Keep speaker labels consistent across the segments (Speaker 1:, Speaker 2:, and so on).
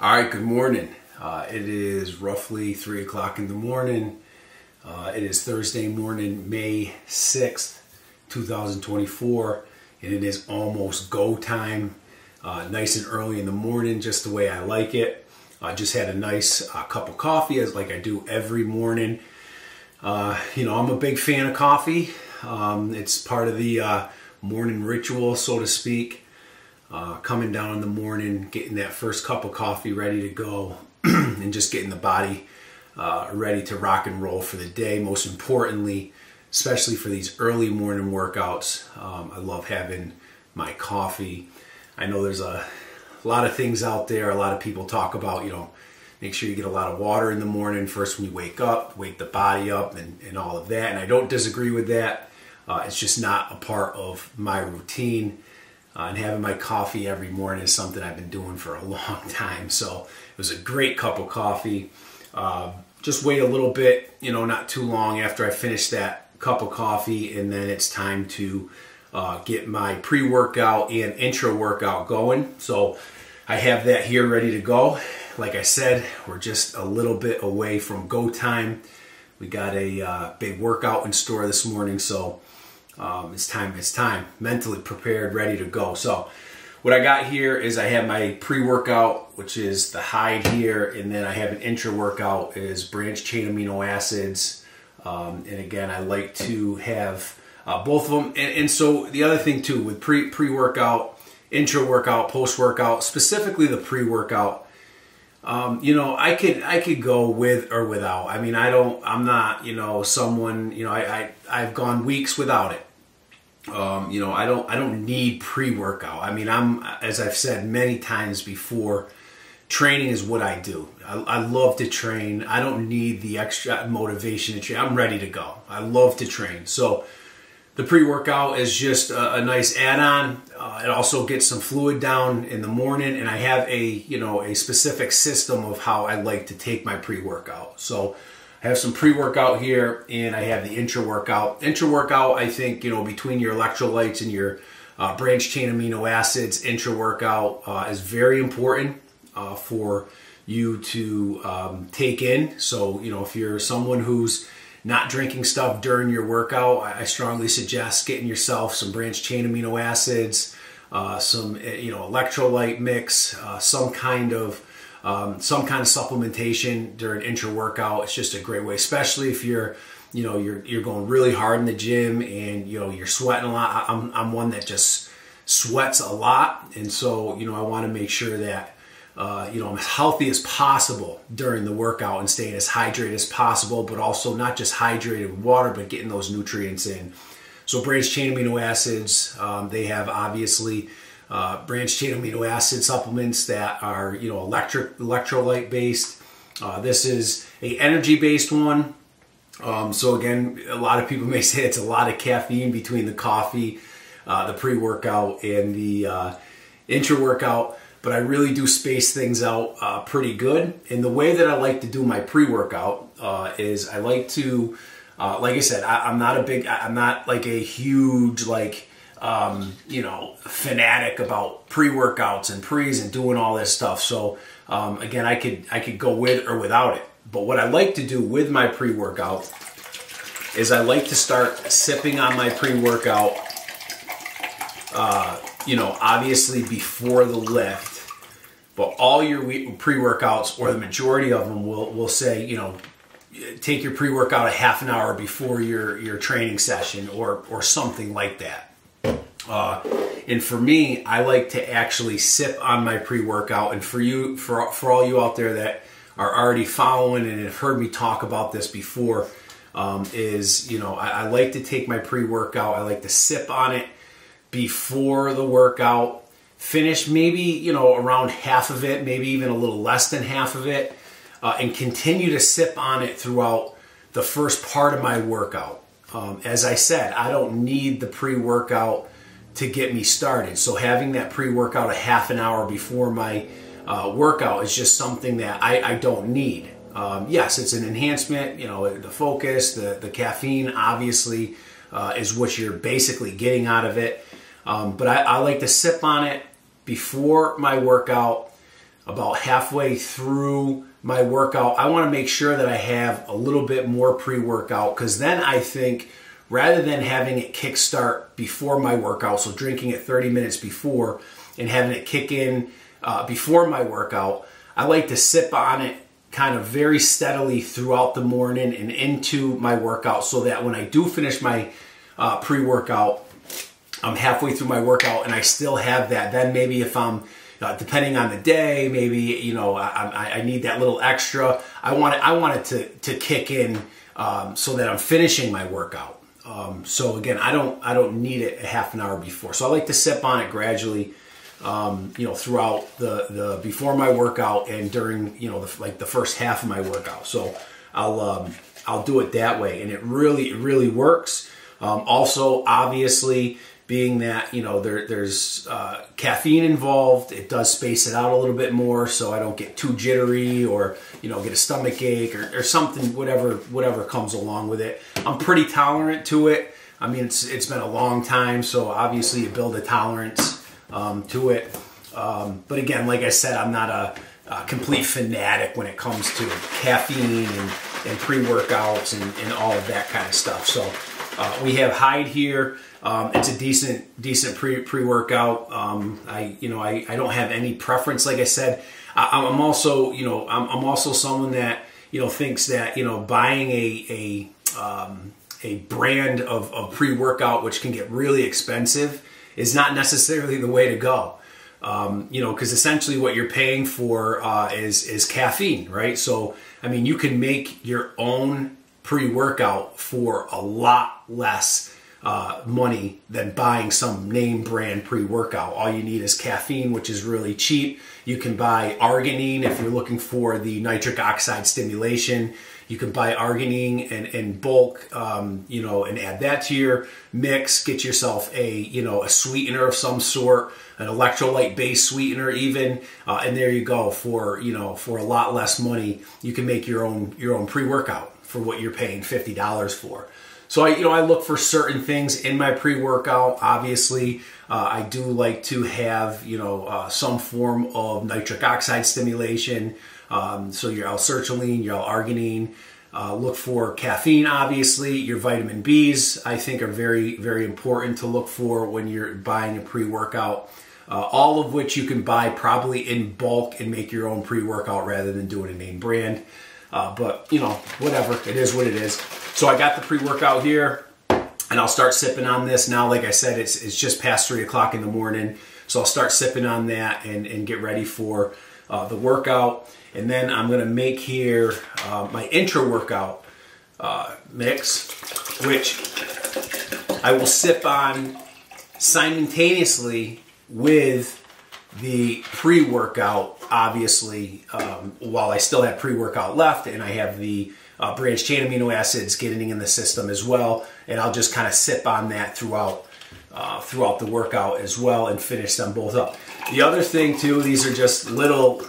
Speaker 1: All right, good morning. It is roughly 3 o'clock in the morning. It is Thursday morning, May 6th, 2024, and it is almost go time. Nice and early in the morning, just the way I like it. I just had a nice cup of coffee, as like I do every morning. I'm a big fan of coffee. It's part of the morning ritual, so to speak. Coming down in the morning, getting that first cup of coffee ready to go, and just getting the body ready to rock and roll for the day. Most importantly, especially for these early morning workouts, I love having my coffee. I know there's a lot of things out there. A lot of people talk about, make sure you get a lot of water in the morning first when you wake up, wake the body up, and all of that. And I don't disagree with that. It's just not a part of my routine. And having my coffee every morning is something I've been doing for a long time. So it was a great cup of coffee. Just wait a little bit, not too long after I finish that cup of coffee, and then it's time to get my pre-workout and intra-workout going. So I have that here ready to go. Like I said, we're just a little bit away from go time. We got a big workout in store this morning, so it's time. Mentally prepared, ready to go. So what I got here is I have my pre-workout, which is the hide here, and then I have an intra-workout is branched chain amino acids. And again, I like to have both of them. And so the other thing too, with pre-workout, intra-workout, post-workout, specifically the pre-workout, I could go with or without. I mean, I'm not, someone, I've gone weeks without it. I don't need pre-workout. I mean, as I've said many times before, training is what I do. I love to train. I don't need the extra motivation to train. I'm ready to go. I love to train. So the pre-workout is just a nice add-on. It also gets some fluid down in the morning, and I have a specific system of how I like to take my pre-workout. So I have some pre-workout here, and I have the intra-workout. Intra-workout, I think, between your electrolytes and your branched chain amino acids, intra-workout is very important for you to take in. So, if you're someone who's not drinking stuff during your workout, I strongly suggest getting yourself some branched chain amino acids, some electrolyte mix, some kind of supplementation during intra-workout. It's just a great way, especially if you're going really hard in the gym and you're sweating a lot. I'm one that just sweats a lot, and so I want to make sure that I'm as healthy as possible during the workout and staying as hydrated as possible, but also not just hydrated with water, but getting those nutrients in. So branched chain amino acids, they have obviously branched chain amino acid supplements that are electrolyte based. This is a energy based one. So again, a lot of people may say it's a lot of caffeine between the coffee, the pre-workout, and the intra-workout. But I really do space things out pretty good. And the way that I like to do my pre-workout is I like to, like I said, I'm not like a huge fanatic about pre-workouts and pre's and doing all this stuff. So again, I could go with or without it. But what I like to do with my pre-workout is I like to start sipping on my pre-workout, obviously before the lift. But all your pre-workouts, or the majority of them, will say, take your pre-workout a half an hour before your training session, or something like that. And for me, I like to actually sip on my pre-workout. And for all you out there that are already following and have heard me talk about this before, I like to take my pre-workout. I like to sip on it before the workout. Finish maybe, around half of it, maybe even a little less than half of it, and continue to sip on it throughout the first part of my workout. As I said, I don't need the pre-workout to get me started. So having that pre-workout a half an hour before my workout is just something that I don't need. Yes, it's an enhancement, the focus, the caffeine obviously is what you're basically getting out of it. But I like to sip on it before my workout, about halfway through my workout, I want to make sure that I have a little bit more pre-workout, because then I think rather than having it kickstart before my workout, so drinking it 30 minutes before and having it kick in before my workout, I like to sip on it kind of very steadily throughout the morning and into my workout, so that when I do finish my pre-workout, I'm halfway through my workout and I still have that. Then maybe if I'm depending on the day, maybe, you know, I need that little extra. I want it to kick in so that I'm finishing my workout. So again, I don't need it a half an hour before. So I like to sip on it gradually, you know, throughout the before my workout and during, you know, the first half of my workout. So I'll do it that way, and it really works. Also, obviously, being that, you know, there's caffeine involved, it does space it out a little bit more, so I don't get too jittery or, you know, get a stomach ache or something, whatever comes along with it. I'm pretty tolerant to it. I mean, it's been a long time, so obviously you build a tolerance to it. But again, like I said, I'm not a complete fanatic when it comes to caffeine and pre-workouts and all of that kind of stuff. So we have Hyde here. It's a decent pre-workout. I don't have any preference. Like I said, I'm also, you know, I'm also someone that, you know, thinks that, you know, buying a brand of pre-workout, which can get really expensive, is not necessarily the way to go. You know, because essentially what you're paying for is caffeine, right? So, I mean, you can make your own pre-workout for a lot less money than buying some name brand pre-workout. All you need is caffeine, which is really cheap. You can buy arginine if you're looking for the nitric oxide stimulation. You can buy arginine in bulk, you know, and add that to your mix. Get yourself a sweetener of some sort, an electrolyte-based sweetener even, and there you go. For a lot less money, you can make your own pre-workout for what you're paying $50 for. So I look for certain things in my pre-workout. Obviously, I do like to have, you know, some form of nitric oxide stimulation. So your L-sertraline, your L-arginine. Look for caffeine, obviously. Your vitamin Bs, I think, are very, very important to look for when you're buying a pre-workout. All of which you can buy probably in bulk and make your own pre-workout rather than doing a name brand. But, you know, whatever. It is what it is. So I got the pre-workout here, and I'll start sipping on this. Now, like I said, it's just past 3 o'clock in the morning. So I'll start sipping on that and get ready for the workout. And then I'm going to make here my intra-workout mix, which I will sip on simultaneously with the pre-workout, obviously, while I still have pre-workout left, and I have the branched chain amino acids getting in the system as well, and I'll just kind of sip on that throughout the workout as well and finish them both up. The other thing too, these are just little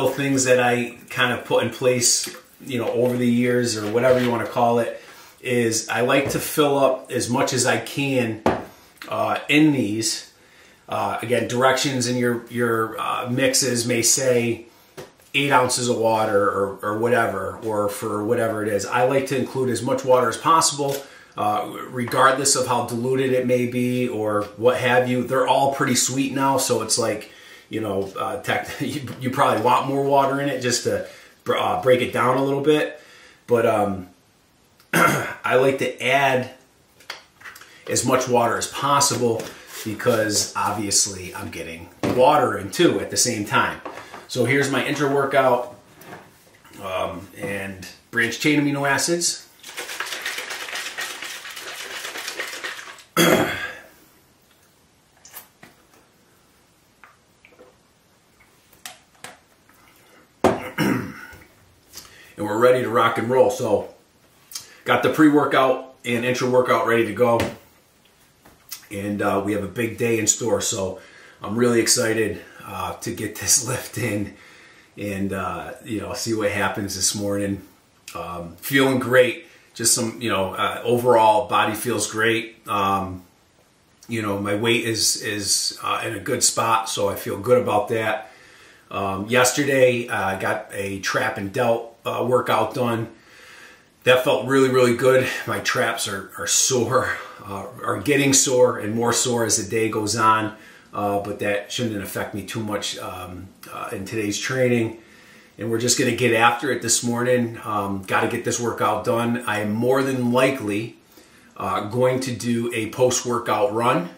Speaker 1: things that I kind of put in place, you know, over the years or whatever you want to call it, is I like to fill up as much as I can in these. Again, directions in your mixes may say 8 ounces of water or whatever, or for whatever it is. I like to include as much water as possible, regardless of how diluted it may be or what have you. They're all pretty sweet now, so it's like, you know, you probably want more water in it just to break it down a little bit. But I like to add as much water as possible, because obviously I'm getting water in too at the same time. So here's my intra-workout and branched chain amino acids. And we're ready to rock and roll. So got the pre-workout and intra-workout ready to go. And we have a big day in store, so I'm really excited to get this lift in and you know, see what happens this morning. Feeling great. Just some, you know, overall body feels great. You know, my weight is in a good spot, so I feel good about that. Yesterday, I got a trap and delt workout done. That felt really, really good. My traps are sore, are getting sore and more sore as the day goes on, but that shouldn't affect me too much in today's training. And we're just going to get after it this morning. Got to get this workout done. I am more than likely going to do a post-workout run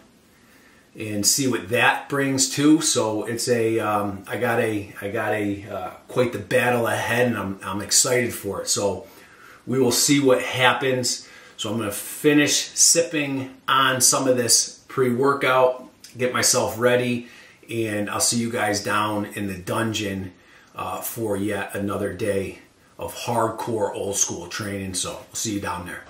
Speaker 1: and see what that brings too. So it's a I got a quite the battle ahead, and I'm excited for it. So we will see what happens. So I'm going to finish sipping on some of this pre-workout, get myself ready, and I'll see you guys down in the dungeon for yet another day of hardcore old school training. So we'll see you down there.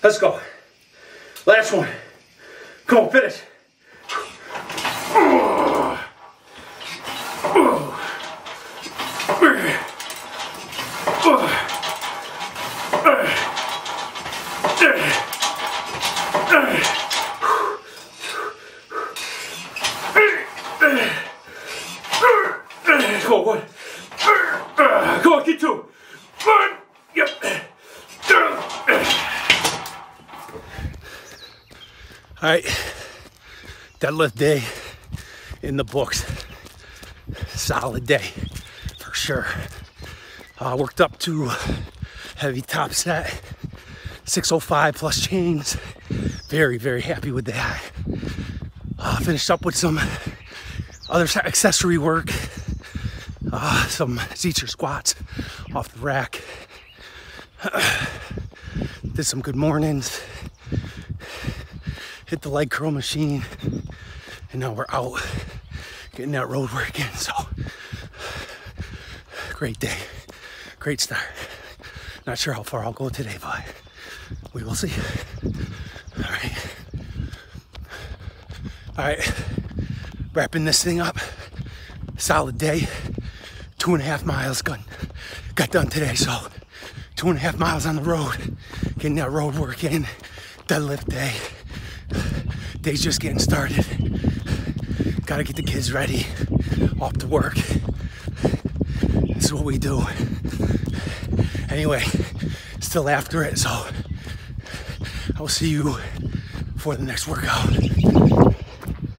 Speaker 2: Let's go. Last one. Come on, finish. Come on, one. Come on, get two. One. Yep. All right, deadlift day in the books. Solid day for sure. Worked up to heavy top set, 605 plus chains. Very, very happy with that. Finished up with some other accessory work, some Z-chair squats off the rack. Did some good mornings. Hit the leg curl machine, and now we're out getting that road work in. So great day, great start. Not sure how far I'll go today, but we will see. All right, wrapping this thing up. Solid day, 2.5 miles got done today. So 2.5 miles on the road, getting that road work in. Deadlift day. Day's just getting started. Gotta get the kids ready, off to work. This is what we do. Anyway, still after it, so I will see you for the next workout.